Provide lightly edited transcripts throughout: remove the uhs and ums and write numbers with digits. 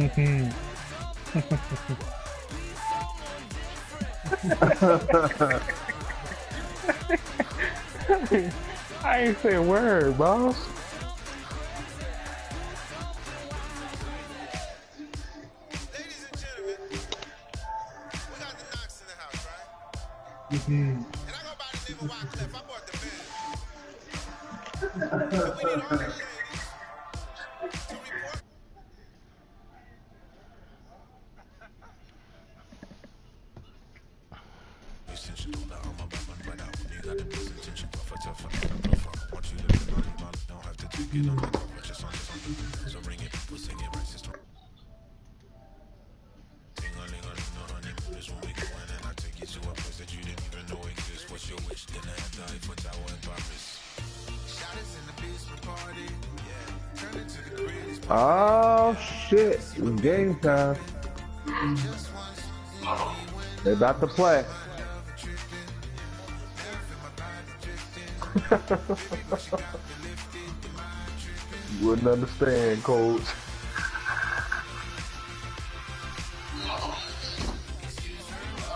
I ain't say a word, boss. Ladies and gentlemen, we got the Knox in the house, right? Mm-hmm. And I go by the name of Wycliffe. I bought the band. And we need all the ladies to report. Oh shit! It's game time. They're about to play. Wouldn't understand, coach.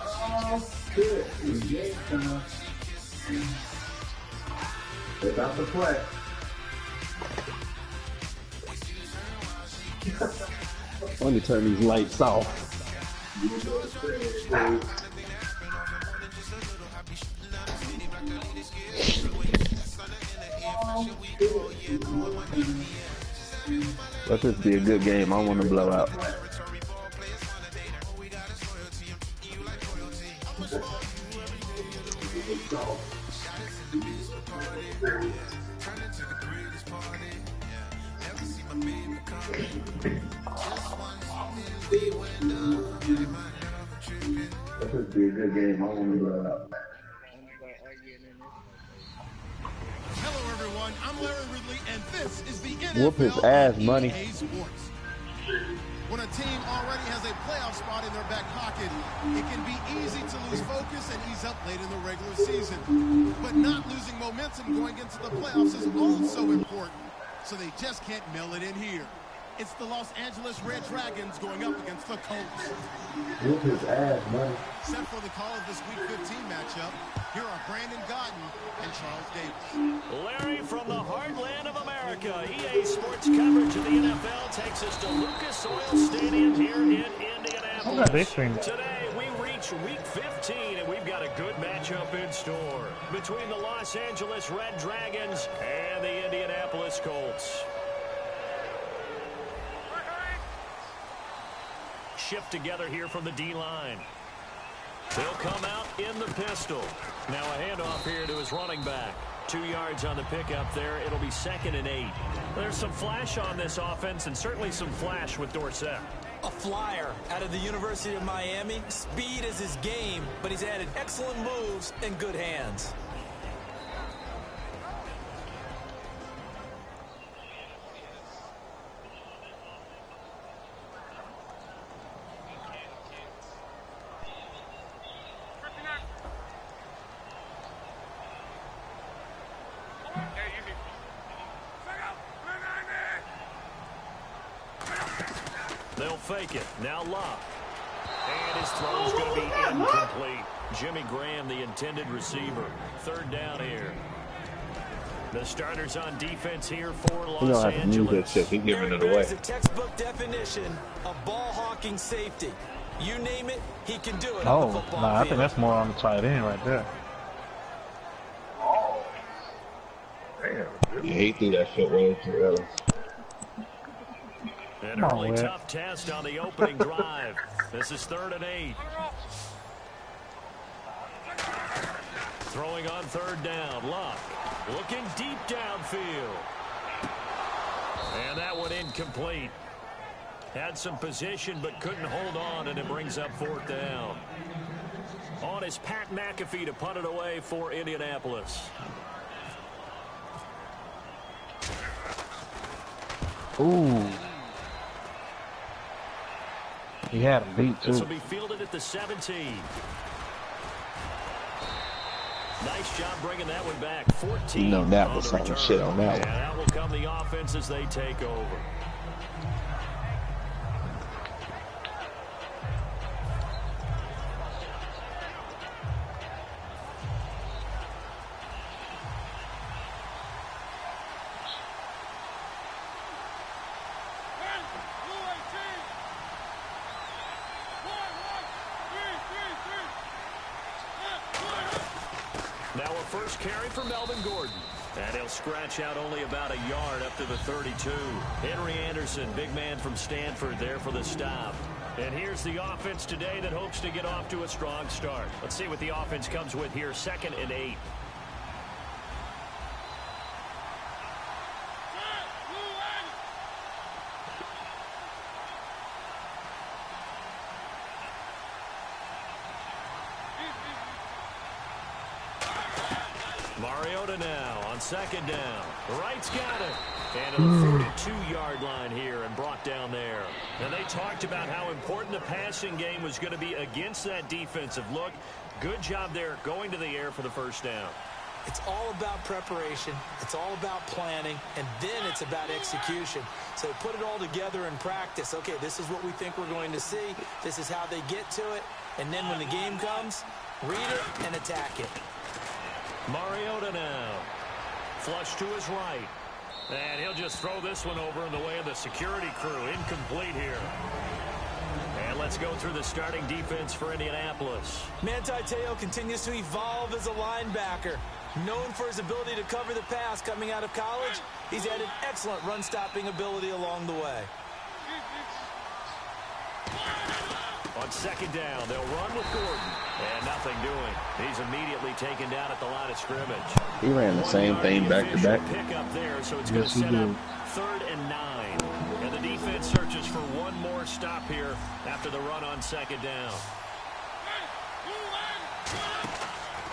Oh shit! It's game time. They're about to play. Let me turn these lights off. Let this be a good game. I want to blow out. That could be a good game. I want to blow out. Hello, everyone. I'm Larry Ridley, and this is the NFL Whoop his ass, money. EA Sports. When a team already has a playoff spot in their back pocket, it can be easy to lose focus and ease up late in the regular season. But not losing momentum going into the playoffs is also important, so they just can't mail it in here. It's the Los Angeles Red Dragons going up against the Colts. Whoop his ass, money. Set for the call of this Week 15 matchup, here are Brandon Godden and Charles Davis. Larry, from the heartland of America, EA Sports coverage of the NFL takes us to Lucas Oil Stadium here in Indianapolis. Today, we reach Week 15, and we've got a good matchup in store between the Los Angeles Red Dragons and the Indianapolis Colts. Shift together here from the D-line. He'll come out in the pistol. Now a handoff here to his running back. 2 yards on the pickup there. It'll be 2nd and 8. There's some flash on this offense and certainly some flash with Dorsett. A flyer out of the University of Miami. Speed is his game, but he's added excellent moves and good hands. They'll fake it. Now Locke. And his throw's going to be incomplete. Jimmy Graham, the intended receiver. 3rd down here. The starters on defense here for Los Angeles. He's giving it away. There's a textbook definition of ball-hawking safety. You name it, he can do it on the football field. I think that's more on the tight end right there. Damn. Yeah, he threw that shit way too early. An early tough test on the opening drive. This is 3rd and 8. Throwing on 3rd down. Luck looking deep downfield. And that one incomplete. Had some position but couldn't hold on, and it brings up 4th down. On is Pat McAfee to punt it away for Indianapolis. Ooh. He had him beat, too. This will be fielded at the 17. Nice job bringing that one back. 14. You know that was some shit on that one. And that will come the offense as they take over. Now a first carry for Melvin Gordon. And he'll scratch out only about a yard up to the 32. Henry Anderson, big man from Stanford, there for the stop. And here's the offense today that hopes to get off to a strong start. Let's see what the offense comes with here. 2nd and 8. Mariota now on 2nd down. Wright's got it. And to the 42-yard line here and brought down there. And they talked about how important the passing game was going to be against that defensive look. Good job there going to the air for the first down. It's all about preparation. It's all about planning. And then it's about execution. So put it all together in practice. Okay, this is what we think we're going to see. This is how they get to it. And then when the game comes, read it and attack it. Mariota now. Flush to his right. And he'll just throw this one over in the way of the security crew. Incomplete here. And let's go through the starting defense for Indianapolis. Manti Te'o continues to evolve as a linebacker. Known for his ability to cover the pass coming out of college, he's added excellent run-stopping ability along the way. On 2nd down, they'll run with Gordon. And nothing doing. He's immediately taken down at the line of scrimmage. He ran the same thing back to back. Pick up there, so it's going to set up 3rd and 9. And the defense searches for one more stop here after the run on 2nd down.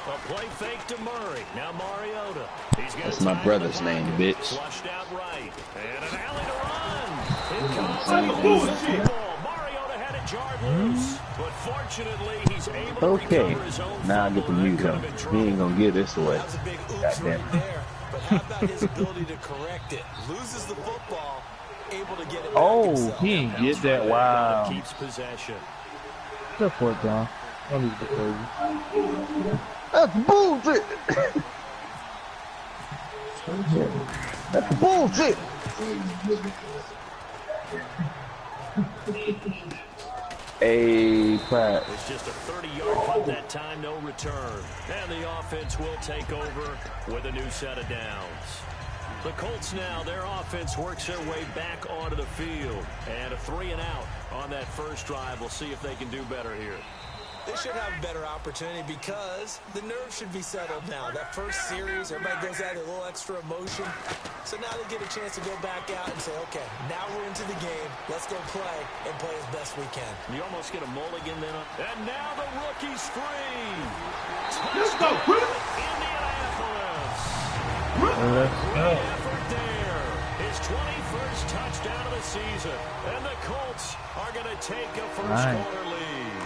A play fake to Murray. Now Mariota. That's my brother's name, bitch. Flushed out right. And an alley to run. It comes. Mariota had it jarred loose. But fortunately, he's able to recover his own. Now I get to mute him. He ain't going to get this away. That was a big oops right there. But how about his ability to correct it? Loses the football, able to get it back himself. He didn't get that. Wow. Keeps possession. Good for it, John. That's bullshit. That's bullshit. Pratt. It's just a 30-yard punt that time, no return. And the offense will take over with a new set of downs. The Colts now, their offense works their way back onto the field. And a 3-and-out on that first drive. We'll see if they can do better here. They should have a better opportunity because the nerves should be settled now. That first series, everybody goes out with a little extra emotion. So now they get a chance to go back out and say, okay, now we're into the game. Let's go play and play as best we can. You almost get a mulligan then. And now the rookie's free. Let's go, Chris. Indianapolis. Let's go. Great effort there. His 21st touchdown of the season. And the Colts are going to take a first-quarter lead.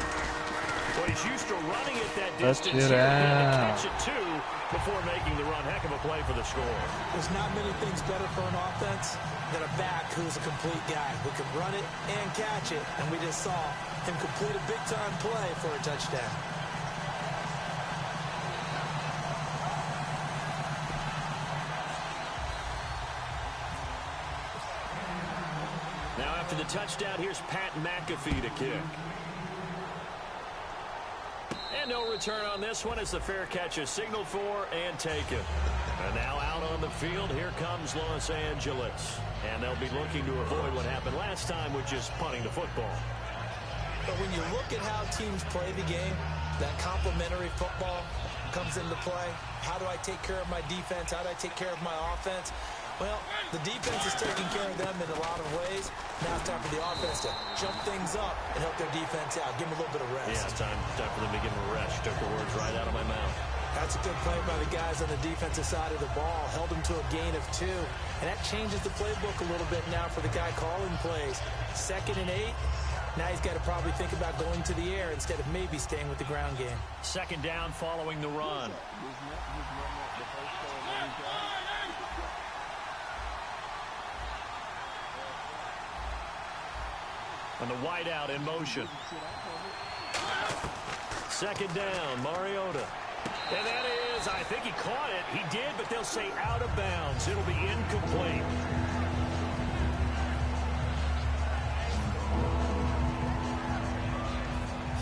Well, he's used to running it that distance. He had to catch it, too, before making the run. Heck of a play for the score. There's not many things better for an offense than a back who's a complete guy who can run it and catch it. And we just saw him complete a big-time play for a touchdown. Now, after the touchdown, here's Pat McAfee to kick. And no return on this one as the fair catch is signaled for and taken. And now out on the field, here comes Los Angeles. And they'll be looking to avoid what happened last time, which is punting the football. But when you look at how teams play the game, that complementary football comes into play. How do I take care of my defense? How do I take care of my offense? Well, the defense is taking care of them in a lot of ways. Now it's time for the offense to jump things up and help their defense out. Give them a little bit of rest. Yeah, it's time for them to give them a rest. You took the words right out of my mouth. That's a good play by the guys on the defensive side of the ball. Held them to a gain of 2. And that changes the playbook a little bit now for the guy calling plays. 2nd and 8. Now he's got to probably think about going to the air instead of maybe staying with the ground game. 2nd down following the run. And the wideout in motion. 2nd down, Mariota. And that is, I think he caught it. He did, but they'll say out of bounds. It'll be incomplete.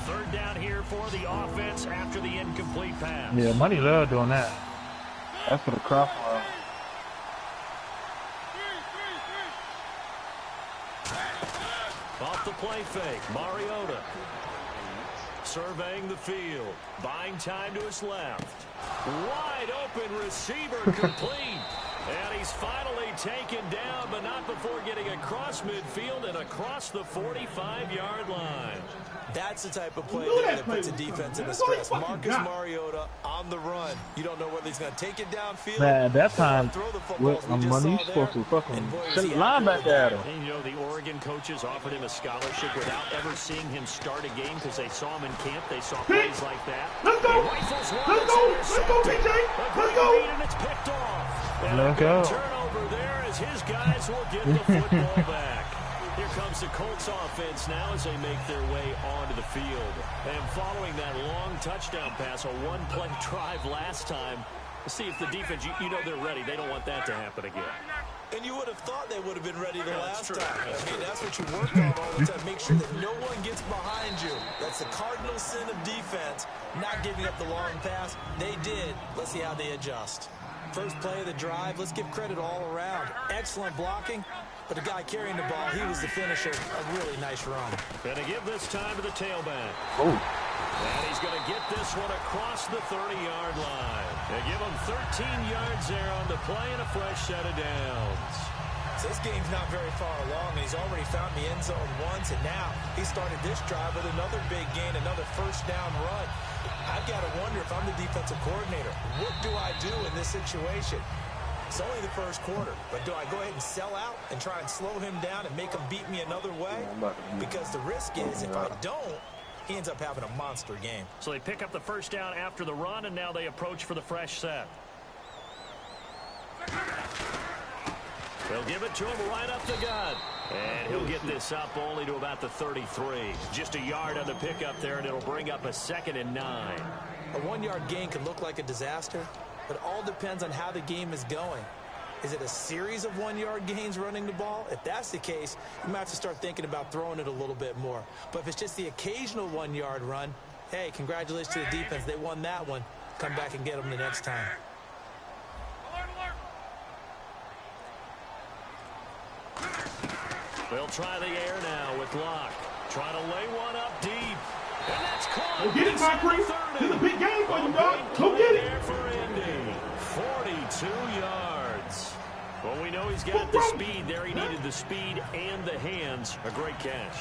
Third down down here for the offense after the incomplete pass. Yeah, Money love doing that. That's for the crop. Off the play fake, Mariota. Surveying the field, buying time to his left. Wide open receiver complete. And he's finally taken down, but not before getting across midfield and across the 45-yard line. That's the type of play that puts a defense in the stress. Marcus Mariota on the run. You don't know whether he's going to take it downfield. Man, at that time, throw the with Money, you supposed to fucking linebacker at him. And, you know, the Oregon coaches offered him a scholarship without ever seeing him start a game because they saw him in camp. They saw plays like that. Let's go. Let's go, PJ. Let's go. And it's picked off. And Let's go. Turnover there as his guys will get the football back. Here comes the Colts offense now as they make their way onto the field. And following that long touchdown pass, a one-play drive last time, let's see if the defense, you know they're ready. They don't want that to happen again. And you would have thought they would have been ready the last time. I mean, that's what you work on all the time. Make sure that no one gets behind you. That's the cardinal sin of defense, not giving up the long pass. They did. Let's see how they adjust. First play of the drive, let's give credit all around. Excellent blocking, but the guy carrying the ball, he was the finisher. A really nice run. Going to give this time to the tailback. Oh. And he's going to get this one across the 30-yard line. They give him 13 yards there on the play and a fresh set of downs. So this game's not very far along, and he's already found the end zone once, and now he started this drive with another big gain, another first down run. I've got to wonder if I'm the defensive coordinator, what do I do in this situation? It's only the first quarter, but do I go ahead and sell out and try and slow him down and make him beat me another way? Because the risk is if I don't, he ends up having a monster game. So they pick up the first down after the run, and now they approach for the fresh set. They'll give it to him right up the gut. And he'll get this up only to about the 33. Just a yard on the pickup there, and it'll bring up a 2nd and 9. A 1-yard gain can look like a disaster, but it all depends on how the game is going. Is it a series of 1-yard gains running the ball? If that's the case, you might have to start thinking about throwing it a little bit more. But if it's just the occasional 1-yard run, hey, congratulations to the defense. They won that one. Come back and get them the next time. They'll try the air now with Locke. Trying to lay one up deep. And that's caught. Go get it, Macri. This is a big game for you, dog. Go get it. For Indy. 42 yards. Well, we know he's got the speed there. He needed the speed and the hands. A great catch.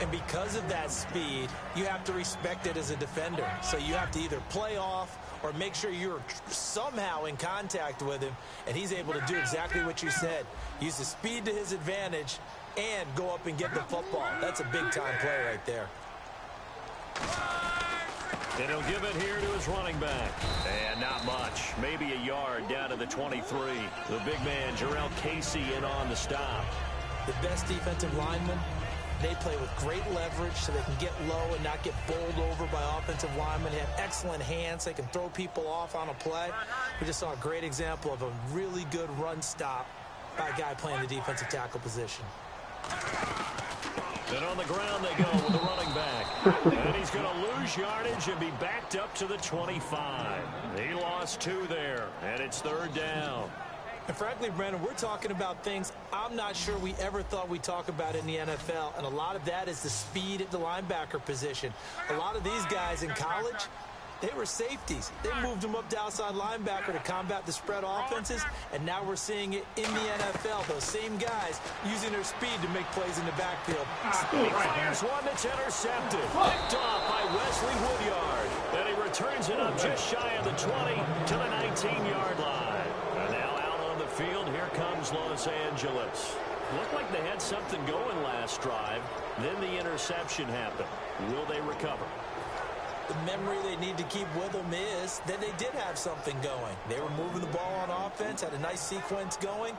And because of that speed, you have to respect it as a defender. So you have to either play off or make sure you're somehow in contact with him, and he's able to do exactly what you said. Use the speed to his advantage and go up and get the football. That's a big-time play right there. And he'll give it here to his running back. And not much. Maybe a yard down to the 23. The big man, Jarrell Casey, in on the stop. The best defensive linemen, they play with great leverage so they can get low and not get bowled over by offensive linemen. They have excellent hands. They can throw people off on a play. We just saw a great example of a really good run stop by a guy playing the defensive tackle position. And on the ground they go with the running back. And he's going to lose yardage and be backed up to the 25. He lost 2 there, and it's 3rd down. And frankly, Brandon, we're talking about things I'm not sure we ever thought we'd talk about in the NFL, and a lot of that is the speed at the linebacker position. A lot of these guys in college, they were safeties. They moved them up to outside linebacker to combat the spread offenses, and now we're seeing it in the NFL. Those same guys using their speed to make plays in the backfield. He fires one that's intercepted. Picked off by Wesley Woodyard. And he returns it up just shy of the 20 to the 19-yard line. And now out on the field, here comes Los Angeles. Looked like they had something going last drive. Then the interception happened. Will they recover? The memory they need to keep with them is that they did have something going. They were moving the ball on offense, had a nice sequence going.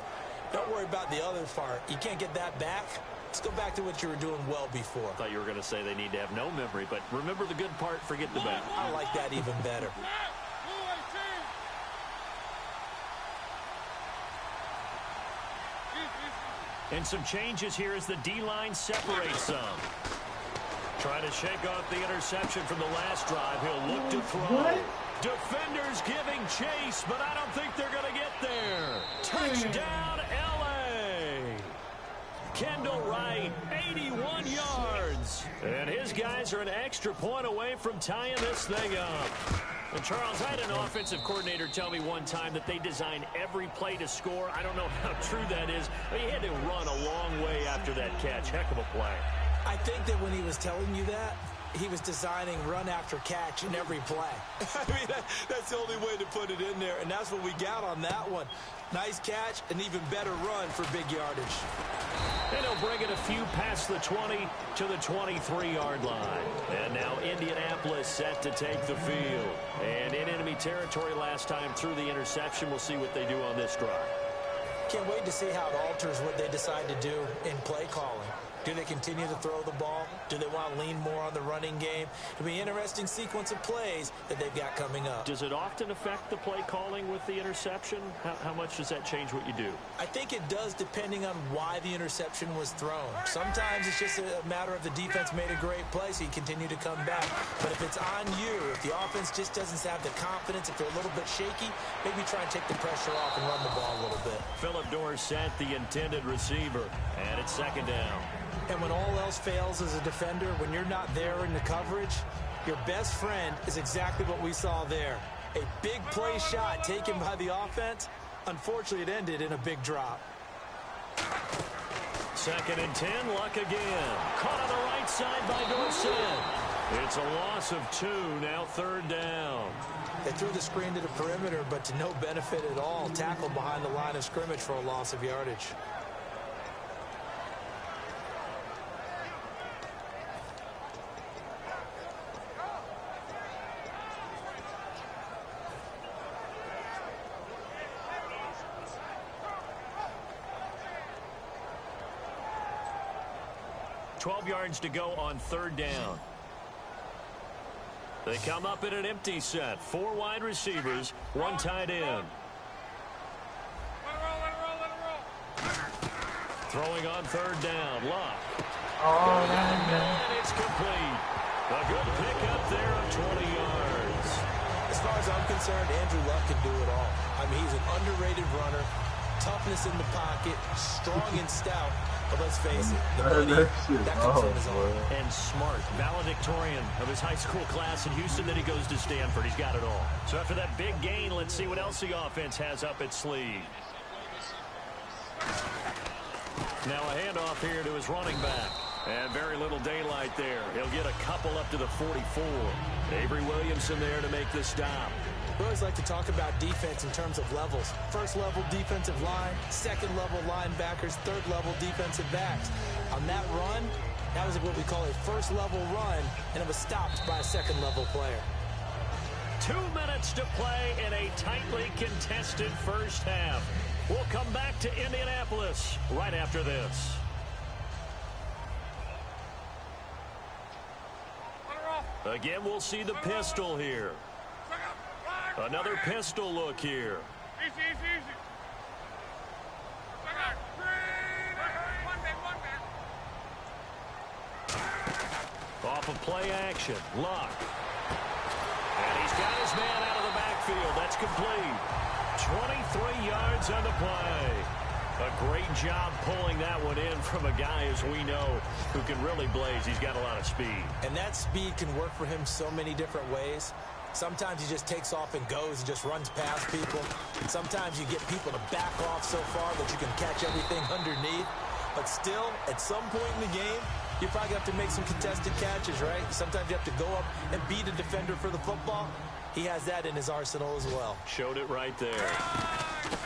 Don't worry about the other part. You can't get that back. Let's go back to what you were doing well before. I thought you were going to say they need to have no memory, but remember the good part, forget the bad. I like that even better. And some changes here as the D-line separates some. Trying to shake off the interception from the last drive. He'll look to throw. What? Defenders giving chase, but I don't think they're going to get there. Touchdown, L.A. Kendall Wright, 81 yards. And his guys are an extra point away from tying this thing up. And Charles, I had an offensive coordinator tell me one time that they design every play to score. I don't know how true that is, but he had to run a long way after that catch. Heck of a play. I think that when he was telling you that, he was designing run after catch in every play. I mean, that's the only way to put it in there, and that's what we got on that one. Nice catch, an even better run for big yardage. And he'll bring it a few past the 20 to the 23-yard line. And now Indianapolis set to take the field. And in enemy territory last time through the interception. We'll see what they do on this drive. Can't wait to see how it alters what they decide to do in play calling. Do they continue to throw the ball? Do they want to lean more on the running game? It'll be an interesting sequence of plays that they've got coming up. Does it often affect the play calling with the interception? How much does that change what you do? I think it does depending on why the interception was thrown. Sometimes it's just a matter of the defense made a great play, so you continue to come back. But if it's on you, if the offense just doesn't have the confidence, if they're a little bit shaky, maybe try and take the pressure off and run the ball a little bit. Phillip Dorsett, the intended receiver, and it's second down. And when all else fails as a defender, when you're not there in the coverage, your best friend is exactly what we saw there. A big play shot taken by the offense. Unfortunately, it ended in a big drop. Second and 10, Luck again. Caught on the right side by Dorsett. It's a loss of 2, now third down. They threw the screen to the perimeter, but to no benefit at all. Tackled behind the line of scrimmage for a loss of yardage. $12 yards to go on third down. They come up in an empty set. 4 wide receivers, 1 tight end. Throwing on third down, Luck. And it's complete. A good pickup there of 20 yards. As far as I'm concerned, Andrew Luck can do it all. I mean, he's an underrated runner. Toughness in the pocket, strong and stout. But let's face it, the money, that comes in his own. And smart, valedictorian of his high school class in Houston. Then he goes to Stanford. He's got it all. So after that big gain, let's see what else the offense has up its sleeve. Now a handoff here to his running back. And very little daylight there. He'll get a couple up to the 44. Avery Williamson there to make the stop. We always like to talk about defense in terms of levels. First level defensive line, second level linebackers, third level defensive backs. On that run, that was what we call a first level run, and it was stopped by a second level player. 2 minutes to play in a tightly contested first half. We'll come back to Indianapolis right after this. Again, we'll see the pistol here. Another pistol look here. Easy. Off of play action, Luck. And he's got his man out of the backfield. That's complete. 23 yards on the play. A great job pulling that one in from a guy, as we know, who can really blaze. He's got a lot of speed. And that speed can work for him so many different ways. Sometimes he just takes off and goes and just runs past people. And sometimes you get people to back off so far that you can catch everything underneath. But still, at some point in the game, you probably have to make some contested catches, right? Sometimes you have to go up and beat a defender for the football. He has that in his arsenal as well. Showed it right there.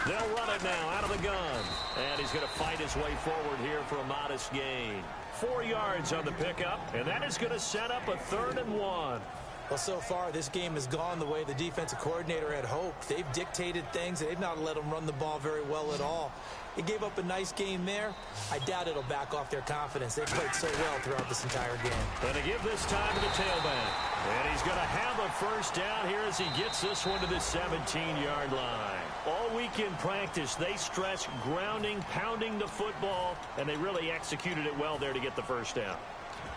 They'll run it now out of the gun. And he's going to fight his way forward here for a modest gain. 4 yards on the pickup, and that is going to set up a 3rd and 1. Well, so far, this game has gone the way the defensive coordinator had hoped. They've dictated things. They've not let them run the ball very well at all. They gave up a nice game there. I doubt it'll back off their confidence. They played so well throughout this entire game. Going to give this time to the tailback. And he's going to have a first down here as he gets this one to the 17-yard line. All week in practice, they stress grounding, pounding the football, and they really executed it well there to get the first down.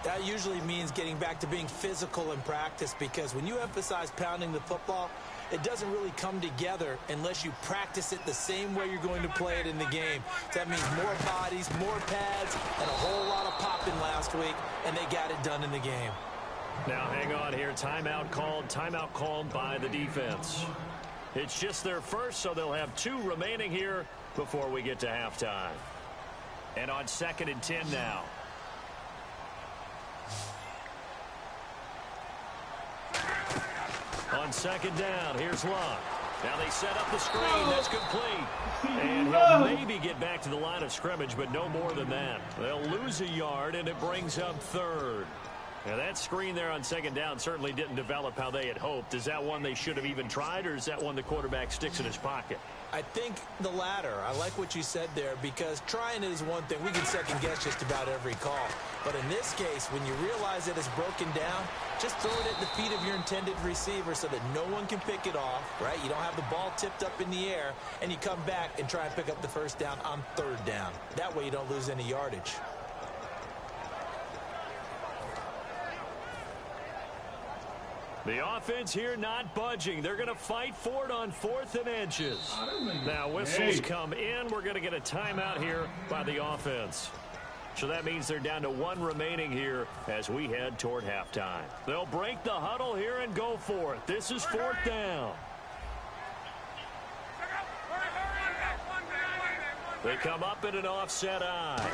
That usually means getting back to being physical in practice, because when you emphasize pounding the football, it doesn't really come together unless you practice it the same way you're going to play it in the game. That means more bodies, more pads, and a whole lot of popping last week, and they got it done in the game. Now hang on here. Timeout called by the defense. It's just their first, so they'll have 2 remaining here before we get to halftime. And on 2nd and 10 now. On 2nd down, here's Luck. Now they set up the screen. That's complete. And he'll maybe get back to the line of scrimmage, but no more than that. They'll lose a yard, and it brings up 3rd. Now, that screen there on 2nd down certainly didn't develop how they had hoped. Is that one they should have even tried, or is that one the quarterback sticks in his pocket? I think the latter. I like what you said there, because trying it is one thing. We can second-guess just about every call. But in this case, when you realize that it's broken down, just throw it at the feet of your intended receiver so that no one can pick it off, right? You don't have the ball tipped up in the air, and you come back and try and pick up the 1st down on 3rd down. That way you don't lose any yardage. The offense here not budging. They're going to fight for it on 4th and inches. Now whistles come in. We're going to get a timeout here by the offense. So that means they're down to 1 remaining here as we head toward halftime. They'll break the huddle here and go for it. This is 4th down. They come up in an offset eye.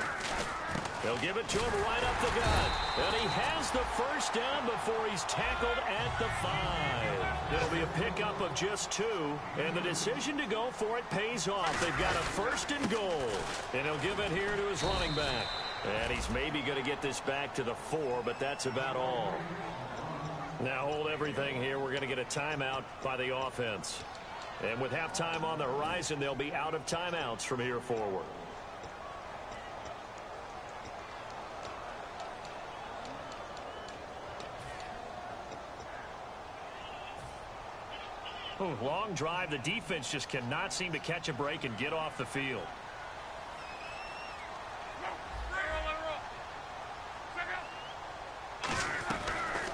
They'll give it to him right up the gut. And he has the 1st down before he's tackled at the 5. It'll be a pickup of just 2. And the decision to go for it pays off. They've got a 1st and goal. And he'll give it here to his running back. And he's maybe going to get this back to the 4, but that's about all. Now hold everything here. We're going to get a timeout by the offense. And with halftime on the horizon, they'll be out of timeouts from here forward. Long drive. The defense just cannot seem to catch a break and get off the field.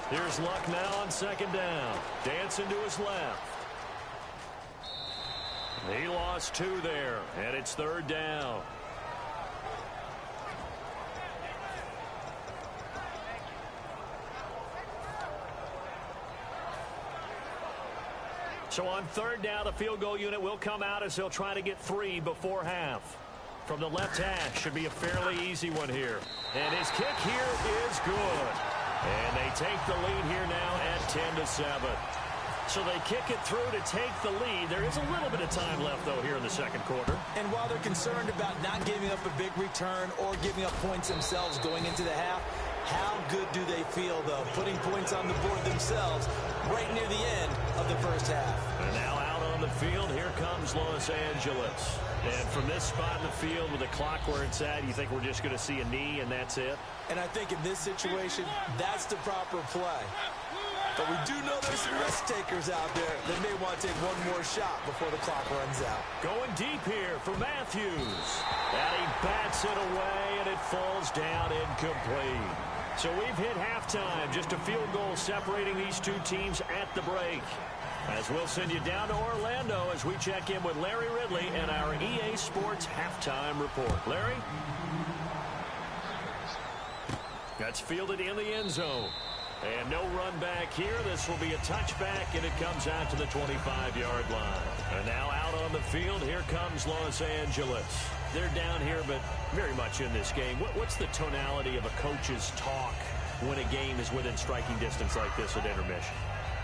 Here's Luck now on 2nd down. Dancing to his left. He lost 2 there, and it's 3rd down. So on 3rd down, the field goal unit will come out as they'll try to get 3 before half. From the left hash, should be a fairly easy one here. And his kick here is good. And they take the lead here now at 10-7. So they kick it through to take the lead. There is a little bit of time left, though, here in the 2nd quarter. And while they're concerned about not giving up a big return or giving up points themselves going into the half, how good do they feel, though, putting points on the board themselves right near the end of the 1st half? And now out on the field, here comes Los Angeles. And from this spot in the field with the clock where it's at, you think we're just going to see a knee and that's it? And I think in this situation, that's the proper play. But we do know there's some risk takers out there that may want to take one more shot before the clock runs out. Going deep here for Matthews. And he bats it away, and it falls down incomplete. So we've hit halftime. Just a field goal separating these 2 teams at the break. As we'll send you down to Orlando as we check in with Larry Ridley and our EA Sports Halftime Report. Larry? That's fielded in the end zone. And no run back here. This will be a touchback, and it comes out to the 25-yard line. And now out on the field, here comes Los Angeles. They're down here, but very much in this game. What's the tonality of a coach's talk when a game is within striking distance like this at intermission?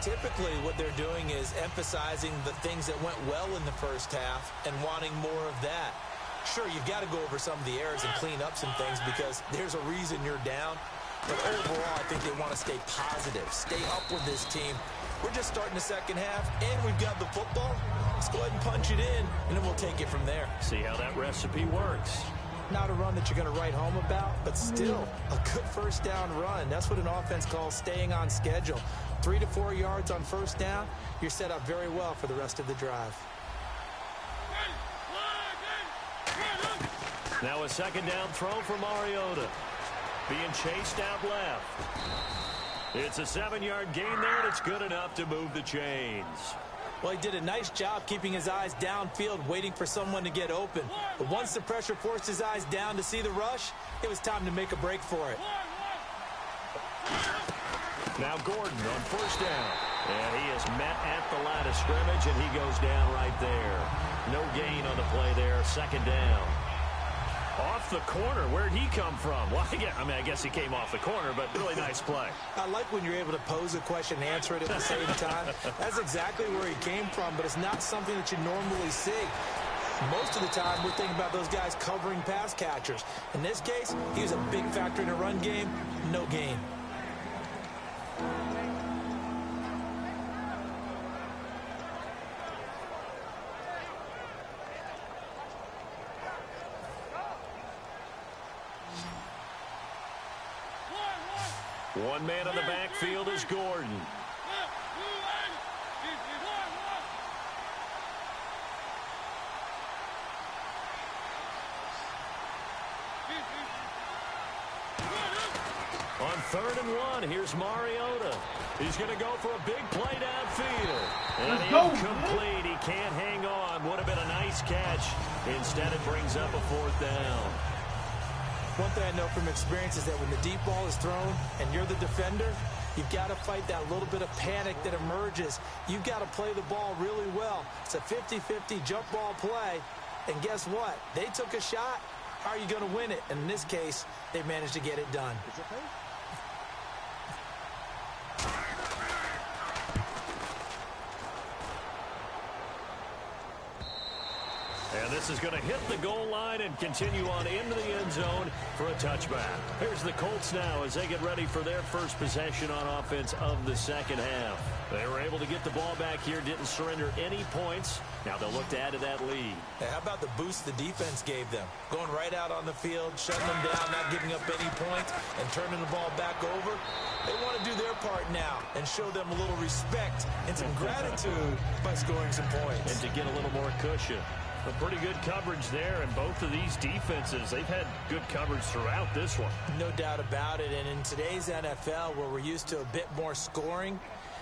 Typically, what they're doing is emphasizing the things that went well in the 1st half and wanting more of that. Sure, you've got to go over some of the errors and clean up some things because there's a reason you're down. But overall, I think they want to stay positive, stay up with this team. We're just starting the 2nd half, and we've got the football. Let's go ahead and punch it in, and then we'll take it from there. See how that recipe works. Not a run that you're going to write home about, but still a good 1st down run. That's what an offense calls staying on schedule. 3 to 4 yards on 1st down, you're set up very well for the rest of the drive. Now a 2nd down throw for Mariota. being chased out left. It's a 7-yard gain there, and it's good enough to move the chains. Well, he did a nice job keeping his eyes downfield, waiting for someone to get open. But once the pressure forced his eyes down to see the rush, it was time to make a break for it. Now Gordon on first down. And he is met at the line of scrimmage, and he goes down right there. No gain on the play there, second down. Off the corner, where'd he come from? Well, I guess he came off the corner, but really nice play. I like when you're able to pose a question and answer it at the same time. That's exactly where he came from, but it's not something that you normally see. Most of the time, we're thinking about those guys covering pass catchers. In this case, he was a big factor in the run game. No gain. One man in the backfield is Gordon. On 3rd and 1, here's Mariota. He's going to go for a big play downfield. And incomplete. He can't hang on. Would have been a nice catch. Instead, it brings up a 4th down. One thing I know from experience is that when the deep ball is thrown and you're the defender, you've got to fight that little bit of panic that emerges. You've got to play the ball really well. It's a 50-50 jump ball play. And guess what? They took a shot. How are you going to win it? And in this case, they managed to get it done. And this is going to hit the goal line and continue on into the end zone for a touchback. Here's the Colts now as they get ready for their first possession on offense of the second half. They were able to get the ball back here, didn't surrender any points. Now they'll look to add to that lead. Hey, how about the boost the defense gave them? Going right out on the field, shutting them down, not giving up any points, and turning the ball back over. They want to do their part now and show them a little respect and some gratitude by scoring some points. And to get a little more cushion. A pretty good coverage there, and both of these defenses, they've had good coverage throughout this one. No doubt about it, and in today's NFL, where we're used to a bit more scoring,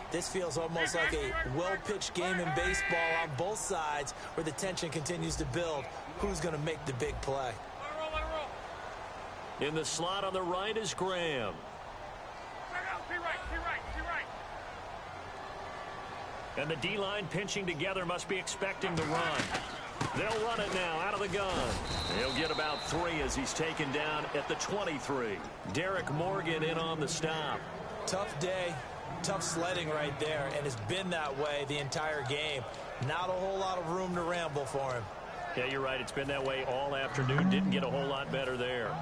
this feels almost like a well-pitched game in baseball on both sides where the tension continues to build. Who's going to make the big play? In the slot on the right is Graham. And the D-line pinching together must be expecting the run. They'll run it now out of the gun. He'll get about 3 as he's taken down at the 23. Derek Morgan in on the stop. Tough day, tough sledding right there, and it's been that way the entire game. Not a whole lot of room to ramble for him. Yeah, you're right. It's been that way all afternoon. Didn't get a whole lot better there.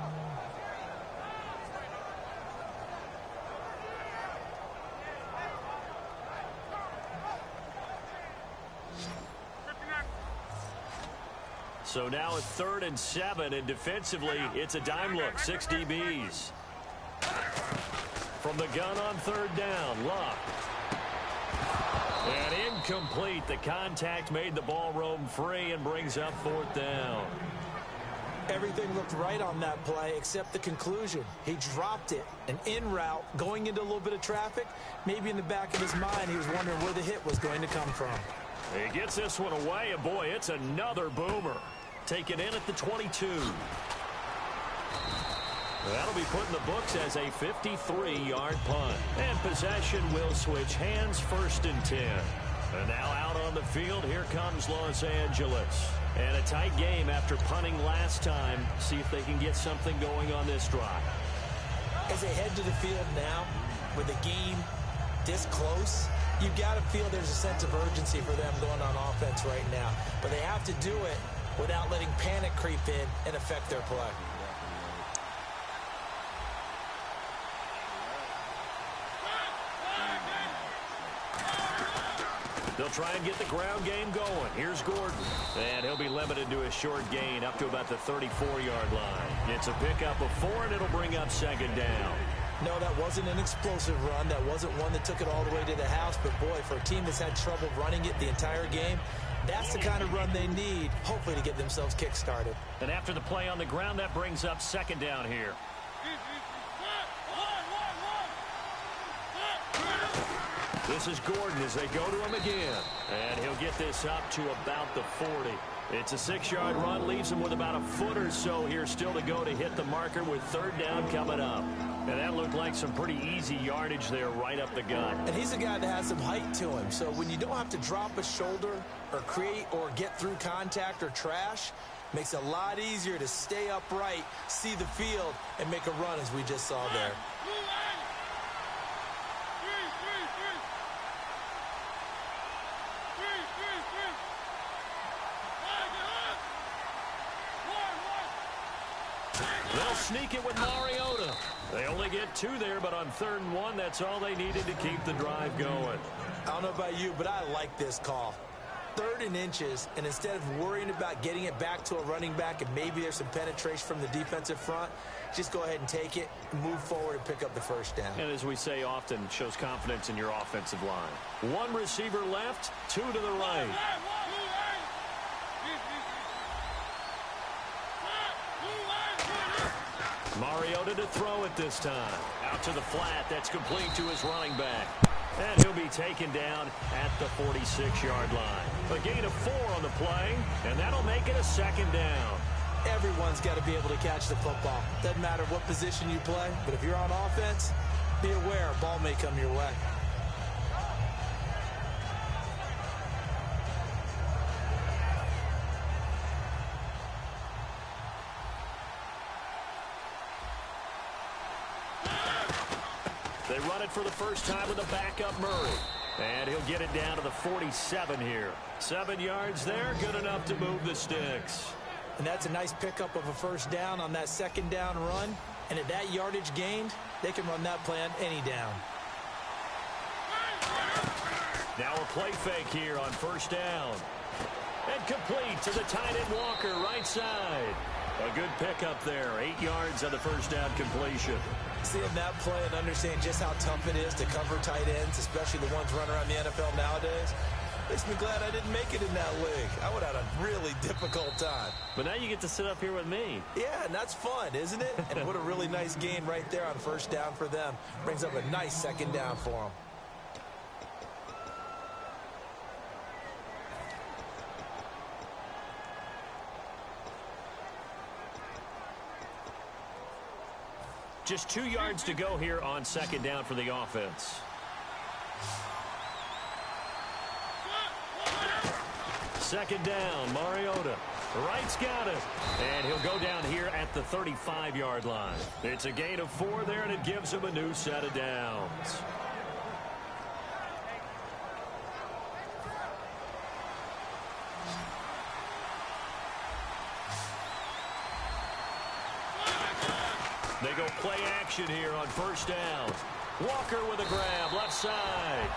So now it's 3rd and 7, and defensively, it's a dime look. 6 DBs. From the gun on 3rd down, Luck. And incomplete. The contact made the ball roam free and brings up 4th down. Everything looked right on that play except the conclusion. He dropped it, an in route, going into a little bit of traffic. Maybe in the back of his mind, he was wondering where the hit was going to come from. He gets this one away, and boy, it's another boomer. Taken in at the 22. That'll be put in the books as a 53-yard punt. And possession will switch hands, 1st and 10. And now out on the field, here comes Los Angeles. And a tight game after punting last time. See if they can get something going on this drive. As they head to the field now, with the game this close, you've got to feel there's a sense of urgency for them going on offense right now. But they have to do it without letting panic creep in and affect their play. They'll try and get the ground game going. Here's Gordon. And he'll be limited to a short gain up to about the 34-yard line. It's a pickup of 4, and it'll bring up 2nd down. No, that wasn't an explosive run. That wasn't one that took it all the way to the house. But, boy, for a team that's had trouble running it the entire game, that's the kind of run they need, hopefully, to get themselves kick-started. And after the play on the ground, that brings up 2nd down here. This is Gordon as they go to him again. And he'll get this up to about the 40. It's a 6-yard run, leaves him with about a foot or so here still to go to hit the marker with 3rd down coming up. And that looked like some pretty easy yardage there right up the gut. And he's a guy that has some height to him. So when you don't have to drop a shoulder or create or get through contact or trash, makes it a lot easier to stay upright, see the field, and make a run as we just saw there. They'll sneak it with Mariota. They only get 2 there, but on 3rd and 1, that's all they needed to keep the drive going. I don't know about you, but I like this call. 3rd and inches, and instead of worrying about getting it back to a running back and maybe there's some penetration from the defensive front, just go ahead and take it, move forward, and pick up the 1st down. And as we say often, shows confidence in your offensive line. 1 receiver left, 2 to the right. Mariota to throw it this time. Out to the flat. That's complete to his running back. And he'll be taken down at the 46-yard line. A gain of 4 on the play, and that'll make it a 2nd down. Everyone's got to be able to catch the football. Doesn't matter what position you play, but if you're on offense, be aware a ball may come your way. They run it for the first time with a backup Murray. And he'll get it down to the 47 here. 7 yards there, good enough to move the sticks. And that's a nice pickup of a 1st down on that 2nd down run. And at that yardage gained, they can run that play on any down. Now a play fake here on 1st down. And complete to the tight end Walker, right side. A good pickup there. 8 yards on the 1st down completion. Seeing that play and understand just how tough it is to cover tight ends, especially the ones running around the NFL nowadays, makes me glad I didn't make it in that league. I would have had a really difficult time. But now you get to sit up here with me. Yeah, and that's fun, isn't it? And what a really nice gain right there on 1st down for them. Brings up a nice 2nd down for them. Just 2 yards to go here on 2nd down for the offense. Second down, Mariota. Wright's got it. And he'll go down here at the 35-yard line. It's a gain of 4 there, and it gives him a new set of downs. They go play action here on 1st down. Walker with a grab, left side.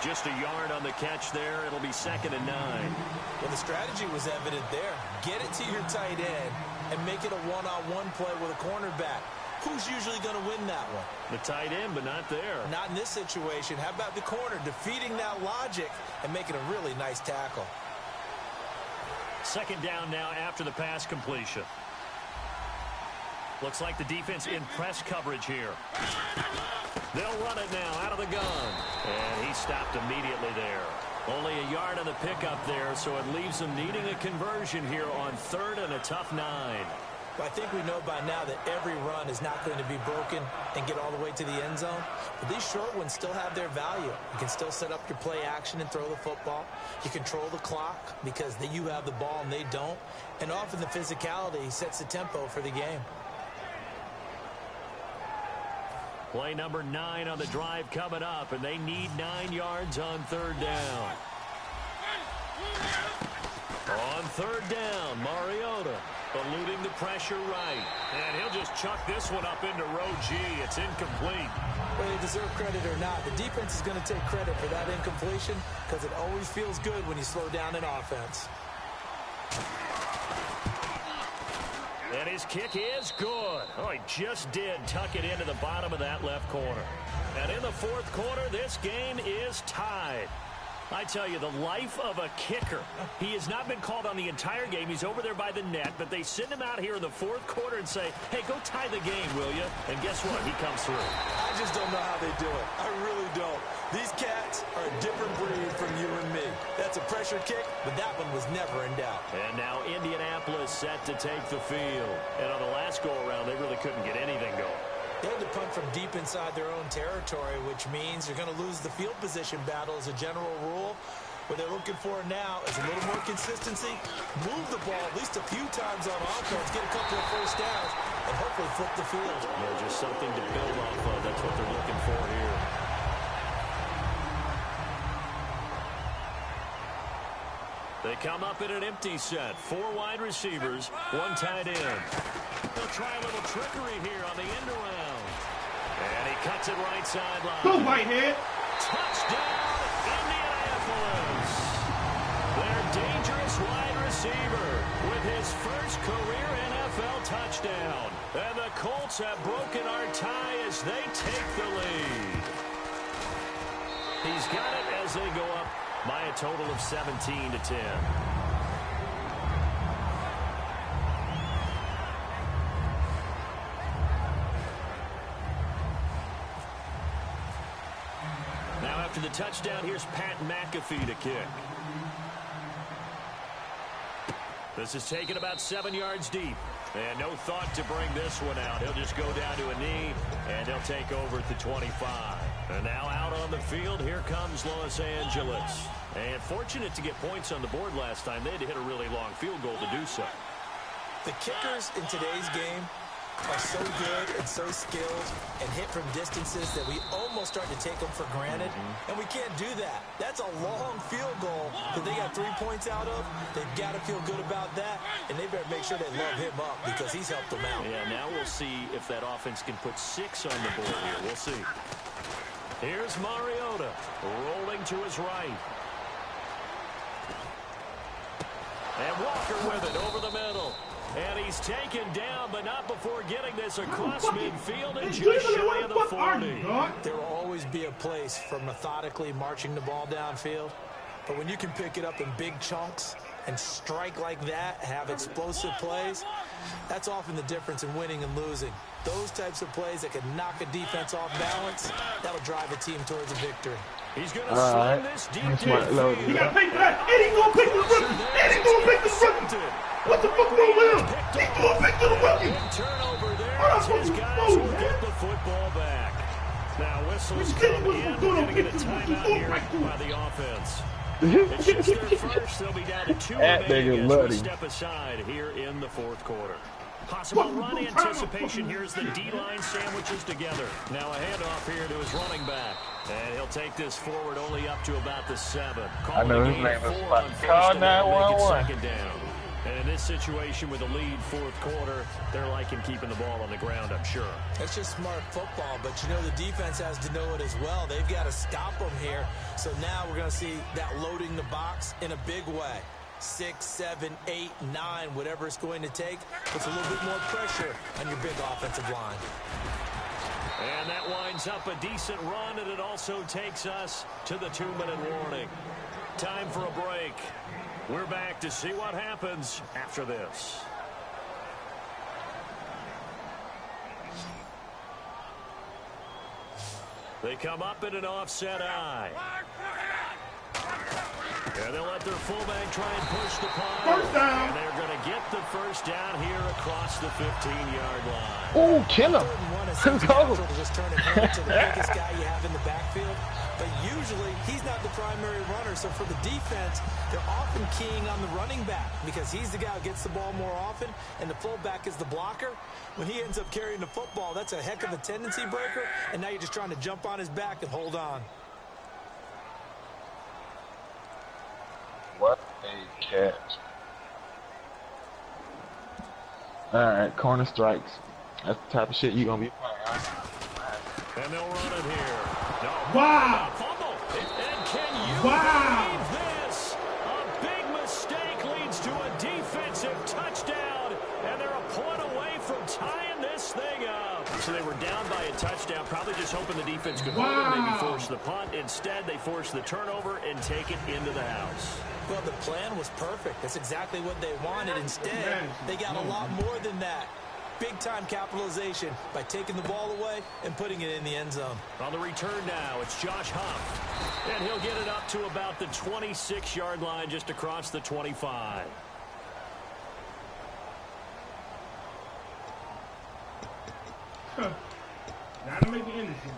Just a yard on the catch there. It'll be 2nd and 9. Well, the strategy was evident there. Get it to your tight end and make it a one-on-one play with a cornerback. Who's usually going to win that one? The tight end, but not there. Not in this situation. How about the corner defeating that logic and making a really nice tackle? 2nd down now after the pass completion. Looks like the defense in press coverage here. They'll run it now out of the gun. And he stopped immediately there. Only a yard on the pickup there, so it leaves them needing a conversion here on 3rd and a tough 9. Well, I think we know by now that every run is not going to be broken and get all the way to the end zone. But these short ones still have their value. You can still set up your play action and throw the football. You control the clock because you have the ball and they don't. And often the physicality sets the tempo for the game. Play number 9 on the drive coming up, and they need 9 yards on 3rd down. On 3rd down, Mariota eluding the pressure right. And he'll just chuck this one up into row G. It's incomplete. Whether they deserve credit or not, the defense is going to take credit for that incompletion because it always feels good when you slow down an offense. And his kick is good. Oh, he just did tuck it into the bottom of that left corner. And in the 4th quarter, this game is tied. I tell you, the life of a kicker. He has not been called on the entire game. He's over there by the net, but they send him out here in the 4th quarter and say, hey, go tie the game, will you? And guess what? He comes through. I just don't know how they do it. I really don't. These cats are pressure kick, but that one was never in doubt. And now Indianapolis set to take the field. And on the last go-around, they really couldn't get anything going. They had to punt from deep inside their own territory, which means you're going to lose the field position battle as a general rule. What they're looking for now is a little more consistency, move the ball at least a few times on offense, get a couple of first downs, and hopefully flip the field. Yeah, just something to build off of. That's what they're looking for here. They come up in an empty set. 4 wide receivers, 1 tight end. They'll try a little trickery here on the end around. And he cuts it right sideline. Go, Whitehead. Touchdown, Indianapolis. Their dangerous wide receiver with his first career NFL touchdown. And the Colts have broken our tie as they take the lead. He's got it as they go up by a total of 17-10. Now after the touchdown, here's Pat McAfee to kick. This is taken about 7 yards deep. And no thought to bring this one out. He'll just go down to a knee, and he'll take over at the 25. And now out on the field, here comes Los Angeles. And fortunate to get points on the board last time. They had to hit a really long field goal to do so. The kickers in today's game are so good and so skilled and hit from distances that we almost start to take them for granted. And we can't do that. That's a long field goal that they got 3 points out of. They've got to feel good about that, and they better make sure they love him up because he's helped them out. Yeah, now we'll see if that offense can put 6 on the board here. We'll see. Here's Mariota rolling to his right. And Walker with it over the middle. And he's taken down, but not before getting this across midfield and just shy of the 40. There will always be a place for methodically marching the ball downfield. But when you can pick it up in big chunks and strike like that, have explosive plays, that's often the difference in winning and losing. Those types of plays that can knock a defense off balance, that'll drive a team towards a victory. He's going to slam this deep downfield. You got to pay for that. And he's going to pick the rookie. And he's going to pick the rookie. What the fuck going on? He's going to pick the rookie. Turnover there as his guys will get the football back. Now whistles come in. They're going to get a timeout here by the offense. It's just their first. They'll be down to 2 remaining as we step aside here in the 4th quarter. Possible run anticipation. Here's the D-line sandwiches together. Now a handoff here to his running back. And he'll take this forward only up to about the 7. I know his name is Call 911. Second down. And in this situation with a lead 4th quarter, they're liking keeping the ball on the ground, I'm sure. It's just smart football, but you know the defense has to know it as well. They've got to stop them here. So now we're going to see that loading the box in a big way. 6, 7, 8, 9, whatever it's going to take, puts a little bit more pressure on your big offensive line. And that winds up a decent run, and it also takes us to the 2-minute warning. Time for a break. We're back to see what happens after this. They come up in an offset eye. And they'll let their fullback try and push the pile. First down. And they're going to get the first down here across the 15-yard line. Oh, kill him. Let's go. Just turn it to the biggest guy you have in the backfield. But usually, he's not the primary runner. So for the defense, they're often keying on the running back because he's the guy who gets the ball more often, and the fullback is the blocker. When he ends up carrying the football, that's a heck of a tendency breaker, and now you're just trying to jump on his back and hold on. What a catch. Alright, corner strikes. That's the type of shit you're going to be playing. And they'll run it here. No. Wow. Fumble. And can you believe this? A big mistake leads to a defensive touchdown. And they're a point away from tying this thing up. So they were down by a touchdown, probably just hoping the defense could hold it, maybe force the punt. Instead, they force the turnover and take it into the house. Well, the plan was perfect. That's exactly what they wanted. Instead, they got a lot more than that. big-time capitalization by taking the ball away and putting it in the end zone. On the return now, it's Josh Huff. And he'll get it up to about the 26-yard line, just across the 25. Gotta make it interesting.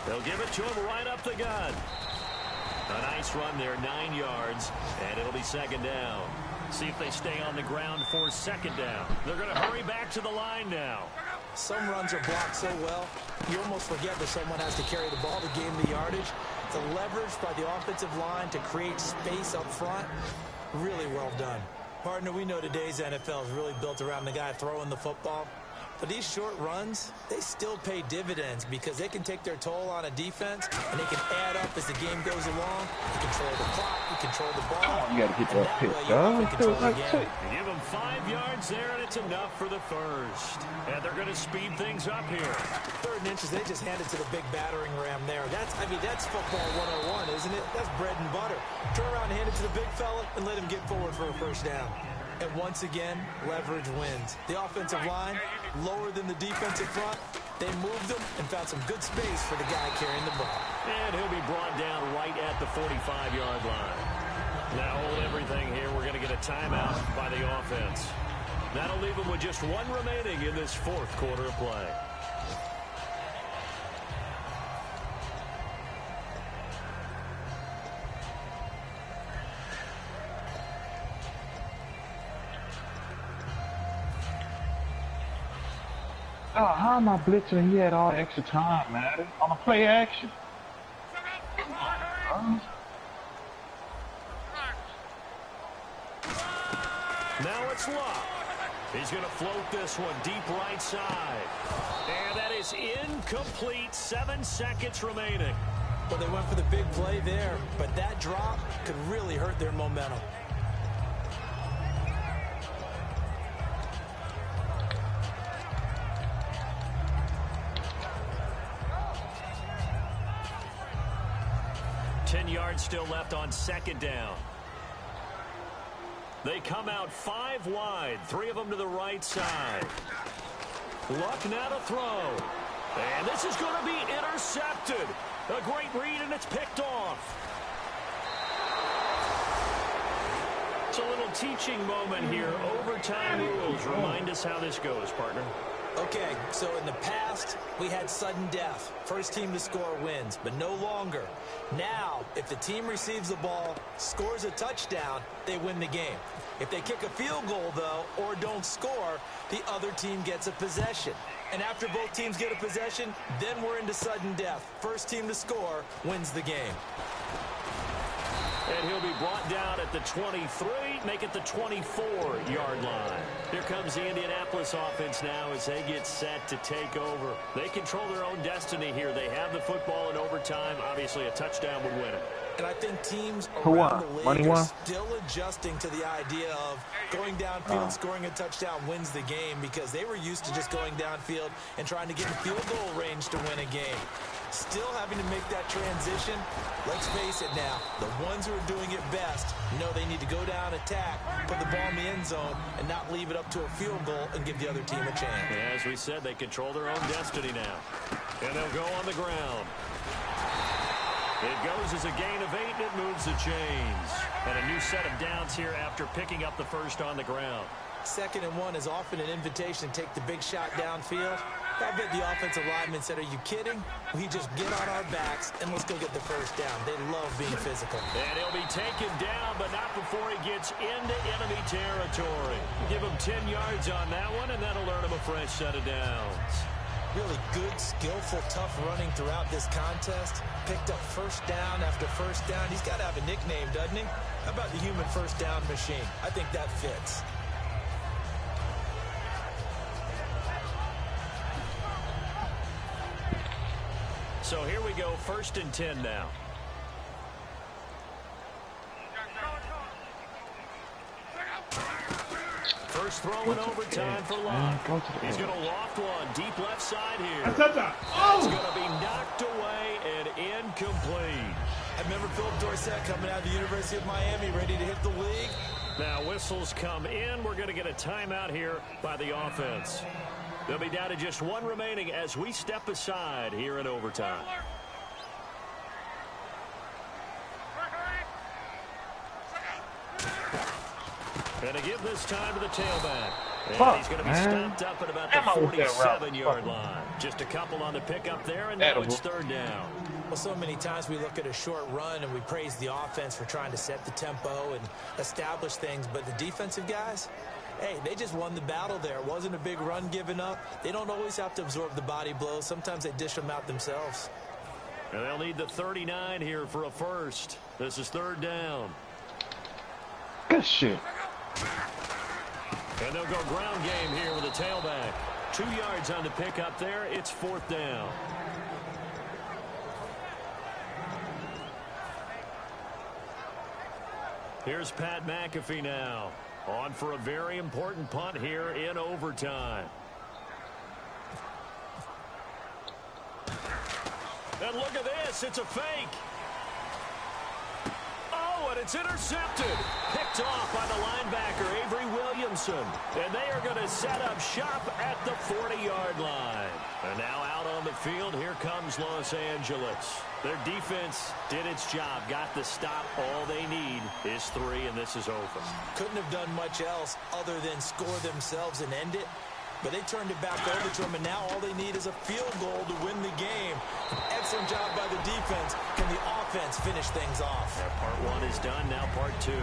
They'll give it to him right up the gut. A nice run there, 9 yards, and it'll be second down. See if they stay on the ground for second down. They're going to hurry back to the line now. Some runs are blocked so well, you almost forget that someone has to carry the ball to gain the yardage. The leverage by the offensive line to create space up front, really well done. Partner, we know today's NFL is really built around the guy throwing the football. But these short runs, they still pay dividends because they can take their toll on a defense, and they can add up as the game goes along. You control the clock, you control the ball. Oh, you got to get that pick. You give them 5 yards there, and it's enough for the first. And they're going to speed things up here. 3rd and inches, they just hand it to the big battering ram there. That's football 101, isn't it? That's bread and butter. Turn around and hand it to the big fella and let him get forward for a first down. And once again, leverage wins. The offensive line, lower than the defensive front. They moved them and found some good space for the guy carrying the ball. And he'll be brought down right at the 45-yard line. Now hold everything here. We're going to get a timeout by the offense. That'll leave them with just 1 remaining in this 4th quarter of play. Oh, how am I blitzing? He had all the extra time, man. On the play action. Now it's Luck. He's going to float this one deep right side. And that is incomplete. 7 seconds remaining. Well, they went for the big play there, but that drop could really hurt their momentum. Still left on second down. They come out 5 wide, 3 of them to the right side. Luck now to throw. And this is going to be intercepted. A great read, and it's picked off. It's a little teaching moment here. Overtime rules. Remind us how this goes, partner. Okay, so in the past, we had sudden death. First team to score wins, but no longer. Now, if the team receives the ball, scores a touchdown, they win the game. If they kick a field goal, though, or don't score, the other team gets a possession. And after both teams get a possession, then we're into sudden death. First team to score wins the game. And he'll be brought down at the 23, make it the 24-yard line. Here comes the Indianapolis offense now as they get set to take over. They control their own destiny here. They have the football in overtime. Obviously, a touchdown would win it. And I think teams around the league are still adjusting to the idea of going downfield, scoring a touchdown wins the game, because they were used to just going downfield and trying to get in field goal range to win a game. Still having to make that transition. Let's face it now, the ones who are doing it best know they need to go down, attack, put the ball in the end zone, and not leave it up to a field goal and give the other team a chance. As we said, they control their own destiny now. And they'll go on the ground. It goes as a gain of 8, and it moves the chains. And a new set of downs here after picking up the first on the ground. 2nd and 1 is often an invitation to take the big shot downfield. I bet the offensive lineman said, are you kidding? We just get on our backs and let's go get the first down. They love being physical. And he'll be taken down, but not before he gets into enemy territory. Give him 10 yards on that one, and that'll earn him a fresh set of downs. Really good, skillful, tough running throughout this contest. Picked up first down after first down. He's got to have a nickname, doesn't he? How about the human first down machine? I think that fits. So here we go, 1st and 10 now. First throw in overtime for Love. He's going to loft one deep left side here. It's going to be knocked away and incomplete. I remember Philip Dorsett coming out of the University of Miami ready to hit the league. Now whistles come in. We're going to get a timeout here by the offense. They'll be down to just one remaining as we step aside here in overtime. And to give this time to the tailback. And he's going to be stopped up at about the 47-yard line. Just a couple on the pickup there, and now it's third down. Well, so many times we look at a short run and we praise the offense for trying to set the tempo and establish things, but the defensive guys, hey, they just won the battle there. It wasn't a big run given up. They don't always have to absorb the body blows. Sometimes they dish them out themselves. And they'll need the 39 here for a first. This is third down. Good shit. And they'll go ground game here with a tailback. 2 yards on the pickup there. It's fourth down. Here's Pat McAfee now. On for a very important punt here in overtime. And look at this. It's a fake. Oh, and it's intercepted. Picked off by the linebacker, Avery Williamson. And they are going to set up shop at the 40-yard line. And now out on the field, here comes Los Angeles. Their defense did its job, got the stop. All they need is 3, and this is over. Couldn't have done much else other than score themselves and end it. But they turned it back over to them, and now all they need is a field goal to win the game. Excellent job by the defense. Can the offense finish things off? Yeah, part 1 is done, now part 2.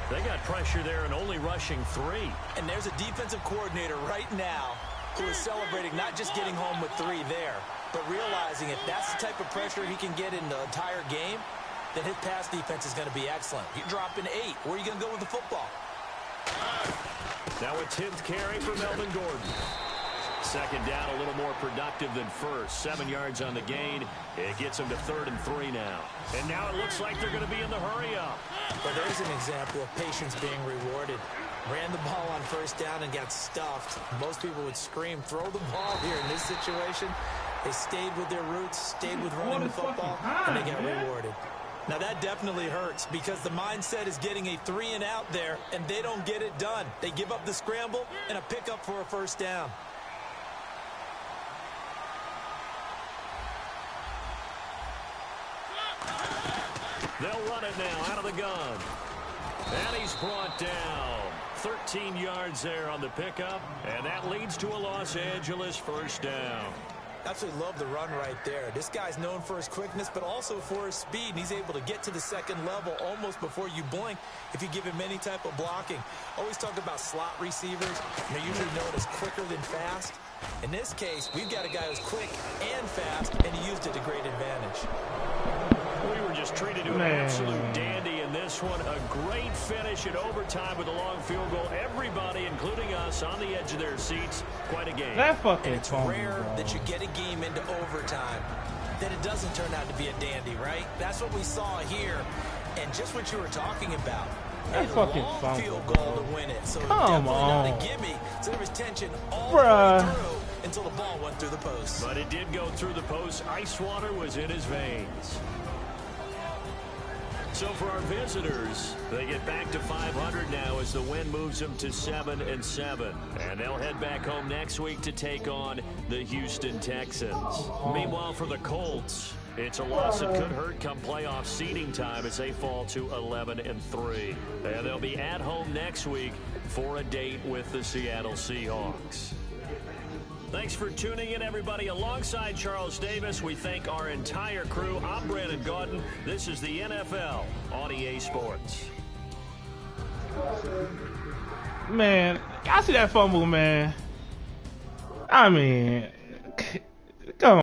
They got pressure there and only rushing 3. And there's a defensive coordinator right now who is celebrating not just getting home with 3 there, but realizing if that's the type of pressure he can get in the entire game, then his pass defense is going to be excellent. You're dropping 8. Where are you going to go with the football? Now a 10th carry for Melvin Gordon. Second down, a little more productive than first. 7 yards on the gain. It gets them to 3rd and 3 now. And now it looks like they're going to be in the hurry-up. Well, there's an example of patience being rewarded. Ran the ball on first down and got stuffed. Most people would scream, throw the ball here. In this situation, they stayed with their roots, stayed with running the football, and they got rewarded. Now, that definitely hurts because the mindset is getting a 3-and-out there, and they don't get it done. They give up the scramble and a pickup for a first down. They'll run it now out of the gun. And he's brought down. 13 yards there on the pickup, and that leads to a Los Angeles first down. Absolutely love the run right there. This guy's known for his quickness, but also for his speed. And he's able to get to the second level almost before you blink if you give him any type of blocking. Always talk about slot receivers. They're usually known as quicker than fast. In this case, we've got a guy who's quick and fast, and he used it to great advantage. We were just treated to an absolute dandy in this one. A great finish in overtime with a long field goal. Everybody, including us, on the edge of their seats. Quite a game. And it's rare that you get a game into overtime that it doesn't turn out to be a dandy, right? That's what we saw here. And just what you were talking about. A long field goal to win it. So definitely not a gimme. So there was tension all the way through until the ball went through the post. But it did go through the post. Ice water was in his veins. So for our visitors, they get back to 500 now as the win moves them to 7-7. And they'll head back home next week to take on the Houston Texans. Meanwhile, for the Colts, it's a loss that could hurt come playoff seeding time as they fall to 11-3. And they'll be at home next week for a date with the Seattle Seahawks. Thanks for tuning in, everybody. Alongside Charles Davis, we thank our entire crew. I'm Brandon Gaudin. This is the NFL on EA Sports. Man, I see that fumble, man. I mean,